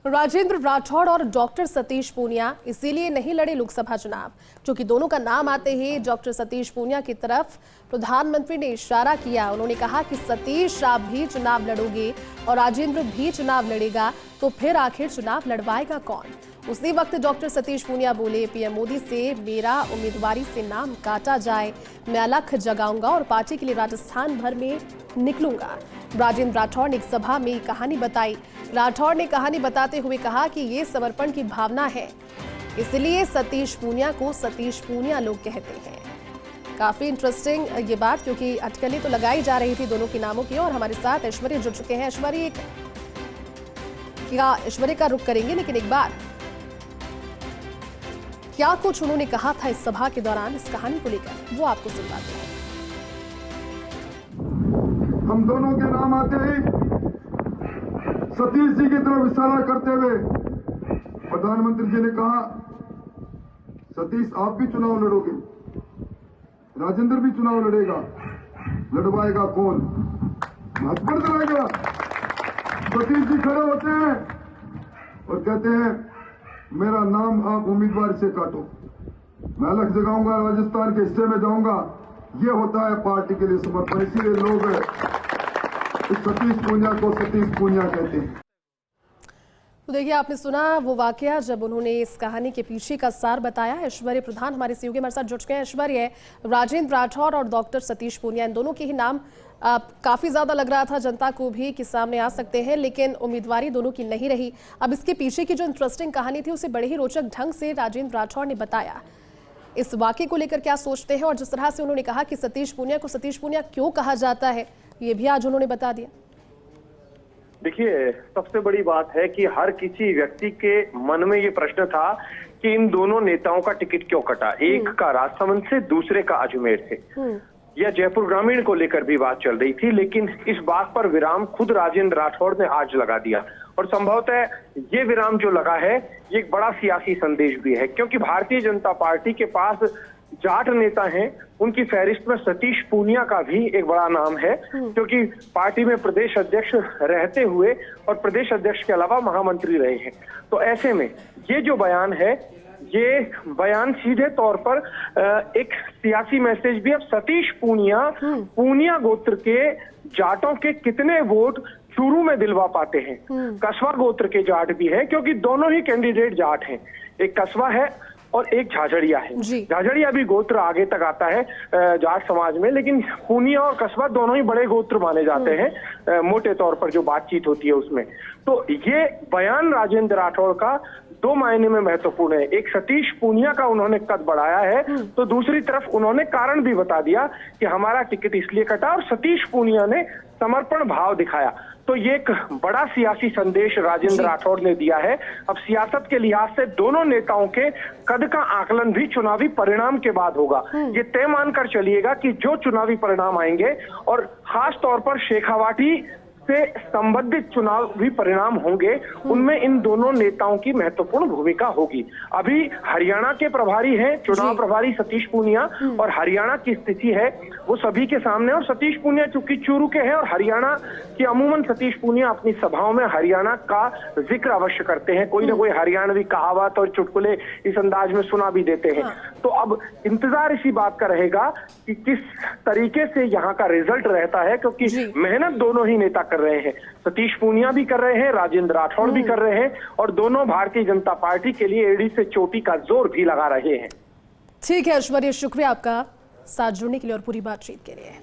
राजेंद्र राठौड़ और डॉक्टर सतीश पूनिया इसीलिए नहीं लड़े लोकसभा चुनाव, क्योंकि दोनों का नाम आते ही डॉक्टर सतीश पूनिया की तरफ प्रधानमंत्री ने इशारा किया। उन्होंने कहा कि सतीश आप भी चुनाव लड़ोगे और राजेंद्र भी चुनाव लड़ेगा, तो फिर आखिर चुनाव लड़वाएगा कौन? उसी वक्त डॉक्टर सतीश पूनिया बोले, पीएम मोदी से मेरा उम्मीदवारी से नाम काटा जाए, मैं अलख जगाऊंगा और पार्टी के लिए राजस्थान भर में निकलूंगा। राजेंद्र राठौड़ ने एक सभा में कहानी बताई। राठौड़ ने कहानी बताते हुए कहा कि ये समर्पण की भावना है, इसलिए सतीश पूनिया को सतीश पूनिया लोग कहते हैं। काफी इंटरेस्टिंग ये बात, क्योंकि अटकलें तो लगाई जा रही थी दोनों के नामों की। और हमारे साथ ऐश्वर्य जुड़ चुके हैं। ऐश्वर्य का रुख करेंगे, लेकिन एक बार क्या कुछ उन्होंने कहा था इस सभा के दौरान, इस कहानी को लेकर, वो आपको सुनवाते हैं। हम दोनों के नाम आते ही सतीश जी की तरफ इशारा करते हुए प्रधानमंत्री जी ने कहा, सतीश आप भी चुनाव लड़ोगे, राजेंद्र भी चुनाव लड़ेगा, लड़वाएगा कौन? महत्वपूर्ण लड़ाएगा। सतीश जी खड़े होते हैं और कहते हैं, मेरा नाम आप उम्मीदवार से काटो, मैं अलग जगाऊंगा, राजस्थान के हिस्से में जाऊंगा। ये होता है पार्टी के लिए समर्पण। इसीलिए लोग इस सतीश पूनिया को सतीश पूनिया कहते हैं। तो देखिए, आपने सुना वो वाकया जब उन्होंने इस कहानी के पीछे का सार बताया। ऐश्वर्य प्रधान हमारे सहयोगी हमारे साथ जुड़ चुके हैं। ऐश्वर्य, राजेंद्र राठौड़ और डॉक्टर सतीश पूनिया, इन दोनों के ही नाम काफी ज्यादा लग रहा था जनता को भी कि सामने आ सकते हैं, लेकिन उम्मीदवारी दोनों की नहीं रही। अब इसके पीछे की जो इंटरेस्टिंग कहानी थी उसे बड़े ही रोचक ढंग से राजेंद्र राठौड़ ने बताया। इस वाकये को लेकर क्या सोचते हैं, और जिस तरह से उन्होंने कहा कि सतीश पूनिया को सतीश पूनिया क्यों कहा जाता है, ये भी आज उन्होंने बता दिया। देखिए, सबसे बड़ी बात है कि हर किसी व्यक्ति के मन में ये प्रश्न था कि इन दोनों नेताओं का टिकट क्यों कटा। एक का राजसमंद से, दूसरे का अजमेर से, या जयपुर ग्रामीण को लेकर भी बात चल रही थी। लेकिन इस बात पर विराम खुद राजेंद्र राठौड़ ने आज लगा दिया, और संभवतः ये विराम जो लगा है ये एक बड़ा सियासी संदेश भी है, क्योंकि भारतीय जनता पार्टी के पास जाट नेता हैं, उनकी फहरिस्त में सतीश पूनिया का भी एक बड़ा नाम है, क्योंकि पार्टी में प्रदेश अध्यक्ष रहते हुए और प्रदेश अध्यक्ष के अलावा महामंत्री रहे हैं। तो ऐसे में ये जो बयान है, ये बयान सीधे तौर पर एक सियासी मैसेज भी। अब सतीश पूनिया, पूनिया गोत्र के जाटों के कितने वोट चूरू में दिलवा पाते हैं? कस्बा गोत्र के जाट भी है, क्योंकि दोनों ही कैंडिडेट जाट हैं। एक कस्बा है और एक झाझड़िया है। झाझड़िया भी गोत्र आगे तक आता है जाट समाज में, लेकिन पूनिया और कस्बा दोनों ही बड़े गोत्र माने जाते हैं मोटे तौर पर जो बातचीत होती है उसमें। तो ये बयान राजेंद्र राठौड़ का दो मायने में महत्वपूर्ण है। एक, सतीश पूनिया का उन्होंने कद बढ़ाया है, तो दूसरी तरफ उन्होंने कारण भी बता दिया कि हमारा टिकट इसलिए कटा, और सतीश पूनिया ने समर्पण भाव दिखाया। तो ये एक बड़ा सियासी संदेश राजेंद्र राठौड़ ने दिया है। अब सियासत के लिहाज से दोनों नेताओं के कद का आकलन भी चुनावी परिणाम के बाद होगा। ये तय मानकर चलिएगा कि जो चुनावी परिणाम आएंगे, और खास तौर पर शेखावाटी से संबंधित चुनावी परिणाम होंगे, उनमें इन दोनों नेताओं की महत्वपूर्ण भूमिका होगी। अभी हरियाणा के प्रभारी हैं, चुनाव प्रभारी सतीश पूनिया, और हरियाणा की स्थिति है वो सभी के सामने। और सतीश पूनिया चूंकि चूरू के हैं, और हरियाणा की अमूमन सतीश पूनिया अपनी सभाओं में हरियाणा का जिक्र अवश्य करते हैं, कोई ना कोई हरियाणवी कहावत और चुटकुले इस अंदाज में सुना भी देते हैं। तो अब इंतजार इसी बात का रहेगा कि किस तरीके से यहाँ का रिजल्ट रहता है, क्योंकि मेहनत दोनों ही नेता कर रहे हैं। सतीश पूनिया भी कर रहे हैं, राजेंद्र राठौड़ भी कर रहे हैं, और दोनों भारतीय जनता पार्टी के लिए एड़ी से चोटी का जोर भी लगा रहे हैं। ठीक है ऐश्वर्य, शुक्रिया आपका साथ जुड़ने के लिए और पूरी बातचीत के लिए।